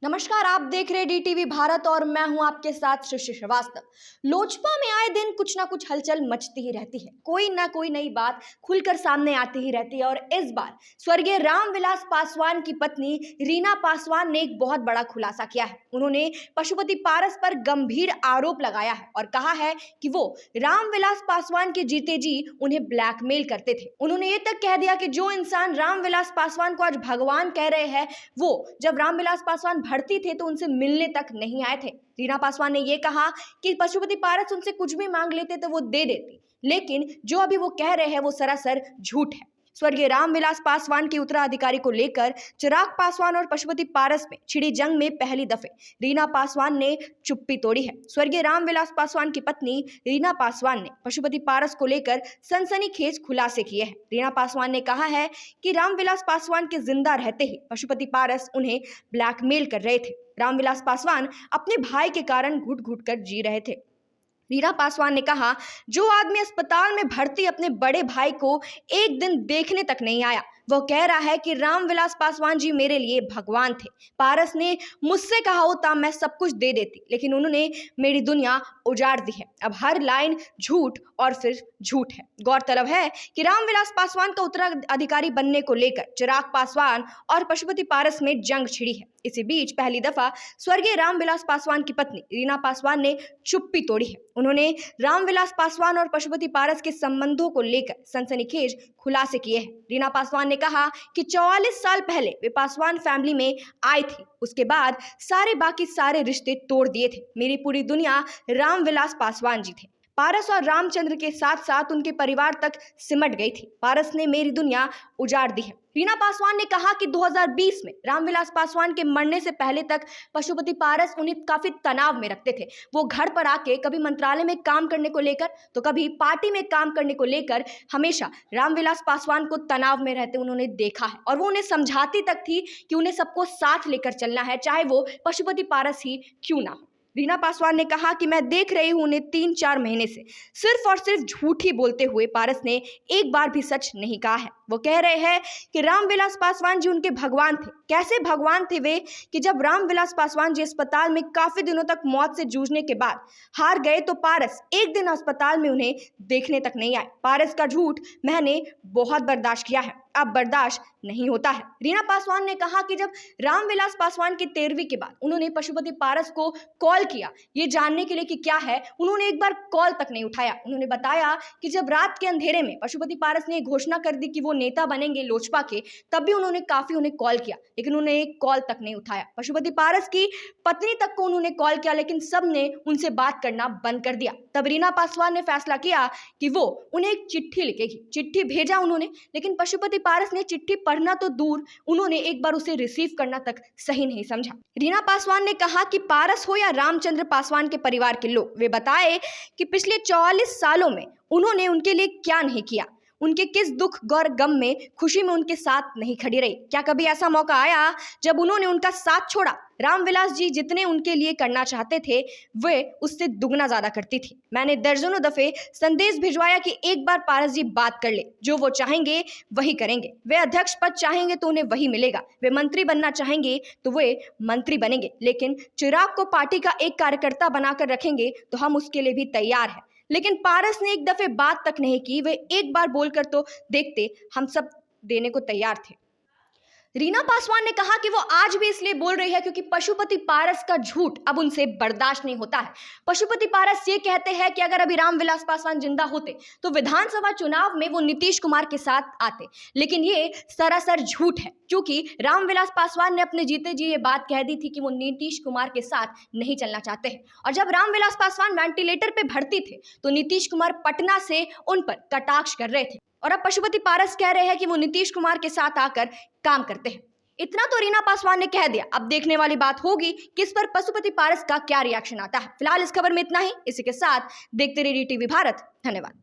नमस्कार, आप देख रहे डीटीवी भारत और मैं हूं आपके साथ सृष्टि श्रीवास्तव। लोजपा में आए दिन कुछ ना कुछ हलचल मचती ही रहती है, कोई ना कोई नई बात खुलकर सामने आती ही रहती है। और इस बार स्वर्गीय रामविलास पासवान की पत्नी रीना पासवान ने एक बहुत बड़ा खुलासा किया है। उन्होंने पशुपति पारस पर गंभीर आरोप लगाया है और कहा है कि वो रामविलास पासवान के जीते जी उन्हें ब्लैकमेल करते थे। उन्होंने ये तक कह दिया कि जो इंसान रामविलास पासवान को आज भगवान कह रहे हैं, वो जब रामविलास पासवान भर्ती थे तो उनसे मिलने तक नहीं आए थे। रीना पासवान ने यह कहा कि पशुपति पारस उनसे कुछ भी मांग लेते तो वो दे देती, लेकिन जो अभी वो कह रहे हैं वो सरासर झूठ है। स्वर्गीय रामविलास पासवान के उत्तराधिकारी को लेकर चिराग पासवान और पशुपति पारस में छिड़ी जंग में पहली दफे रीना पासवान ने चुप्पी तोड़ी है। स्वर्गीय रामविलास पासवान की पत्नी रीना पासवान ने पशुपति पारस को लेकर सनसनीखेज खुलासे किए हैं। रीना पासवान ने कहा है कि रामविलास पासवान के जिंदा रहते ही पशुपति पारस उन्हें ब्लैकमेल कर रहे थे। रामविलास पासवान अपने भाई के कारण घुट घुट कर जी रहे थे। रीना पासवान ने कहा, जो आदमी अस्पताल में भर्ती अपने बड़े भाई को एक दिन देखने तक नहीं आया, वो कह रहा है कि रामविलास पासवान जी मेरे लिए भगवान थे। पारस ने मुझसे कहा होता मैं सब कुछ दे देती, लेकिन उन्होंने मेरी दुनिया उजाड़ दी है। अब हर लाइन झूठ और फिर झूठ है। गौरतलब है कि रामविलास पासवान का उत्तराधिकारी बनने को लेकर चिराग पासवान और पशुपति पारस में जंग छिड़ी है। इसी बीच पहली दफा स्वर्गीय रामविलास पासवान की पत्नी रीना पासवान ने चुप्पी तोड़ी है। उन्होंने रामविलास पासवान और पशुपति पारस के संबंधों को लेकर सनसनीखेज खुलासे किए हैं। रीना पासवान ने कहा कि 44 साल पहले वे पासवान फैमिली में आई थी, उसके बाद बाकी सारे रिश्ते तोड़ दिए थे। मेरी पूरी दुनिया रामविलास पासवान जी थे। पारस और रामचंद्र के साथ साथ उनके परिवार तक सिमट गई थी। पारस ने मेरी दुनिया उजाड़ दी है। रीना पासवान ने कहा कि 2020 में रामविलास पासवान के मरने से पहले तक पशुपति पारस उन्हें काफी तनाव में रखते थे। वो घर पर आके कभी मंत्रालय में काम करने को लेकर तो कभी पार्टी में काम करने को लेकर हमेशा रामविलास पासवान को तनाव में रहते उन्होंने देखा है, और वो उन्हें समझाती तक थी कि उन्हें सबको साथ लेकर चलना है, चाहे वो पशुपति पारस ही क्यों ना हो। रीना पासवान ने कहा कि मैं देख रही हूं उन्हें 3-4 महीने से सिर्फ और सिर्फ झूठ ही बोलते हुए। पारस ने एक बार भी सच नहीं कहा है। वो कह रहे हैं कि रामविलास पासवान जी उनके भगवान थे। कैसे भगवान थे वे कि जब रामविलास पासवान जी अस्पताल में काफी दिनों तक मौत से जूझने के बाद हार गए तो पारस एक दिन अस्पताल में उन्हें देखने तक नहीं आए। पारस का झूठ मैंने बहुत बर्दाश्त किया है, अब बर्दाश्त नहीं होता है। रीना पासवान ने कहा कि जब रामविलास पासवान की 13वीं के बाद उन्होंने पशुपति पारस को कॉल किया ये जानने के लिए कि क्या है, उन्होंने एक बार कॉल तक नहीं उठाया। उन्होंने बताया कि जब रात के अंधेरे में पशुपति पारस ने घोषणा कर दी कि वो नेता बनेंगे लोजपा के, तब भी उन्होंने उन्हें कॉल किया, लेकिन उन्होंने एक कॉल तक नहीं उठाया। पशुपति पारस की पत्नी तक को उन्होंने कॉल किया, लेकिन सब ने उनसे बात करना बंद कर दिया। तब रीना पासवान ने फैसला किया कि वो उन्हें एक चिट्ठी लिखेगी। चिट्ठी भेजा उन्होंने, लेकिन पशुपति पारस ने चिट्ठी पढ़ना तो दूर, उन्होंने एक बार उसे रिसीव करना तक सही नहीं समझा। रीना पासवान ने कहा कि पारस हो या रामचंद्र पासवान के परिवार के लोग, वे बताए कि पिछले 44 सालों में उन्होंने उनके लिए क्या नहीं किया, उनके किस दुख गौर गम में खुशी में उनके साथ नहीं खड़ी रही। क्या कभी ऐसा मौका आया जब उन्होंने उनका साथ छोड़ा? रामविलास जी जितने उनके लिए करना चाहते थे वे उससे दुगना ज्यादा करती थी। मैंने दर्जनों दफे संदेश भिजवाया कि एक बार पारस जी बात कर ले, जो वो चाहेंगे वही करेंगे। वे अध्यक्ष पद चाहेंगे तो उन्हें वही मिलेगा, वे मंत्री बनना चाहेंगे तो वे मंत्री बनेंगे, लेकिन चिराग को पार्टी का एक कार्यकर्ता बनाकर रखेंगे तो हम उसके लिए भी तैयार हैं। लेकिन पारस ने एक दफे बात तक नहीं की, वे एक बार बोलकर तो देखते, हम सब देने को तैयार थे। रीना पासवान ने कहा कि वो आज भी इसलिए बोल रही है क्योंकि पशुपति पारस का झूठ अब उनसे बर्दाश्त नहीं होता है। पशुपति पारस ये कहते हैं कि अगर अभी रामविलास पासवान जिंदा होते तो विधानसभा चुनाव में वो नीतीश कुमार के साथ आते, लेकिन ये सरासर झूठ है, क्योंकि रामविलास पासवान ने अपने जीते जी ये बात कह दी थी कि वो नीतीश कुमार के साथ नहीं चलना चाहते हैं। और जब रामविलास पासवान वेंटिलेटर पे भर्ती थे तो नीतीश कुमार पटना से उन पर कटाक्ष कर रहे थे, और अब पशुपति पारस कह रहे हैं कि वो नीतीश कुमार के साथ आकर काम करते हैं। इतना तो रीना पासवान ने कह दिया, अब देखने वाली बात होगी कि इस पर पशुपति पारस का क्या रिएक्शन आता है। फिलहाल इस खबर में इतना ही। इसी के साथ देखते रहिए डीटीवी भारत। धन्यवाद।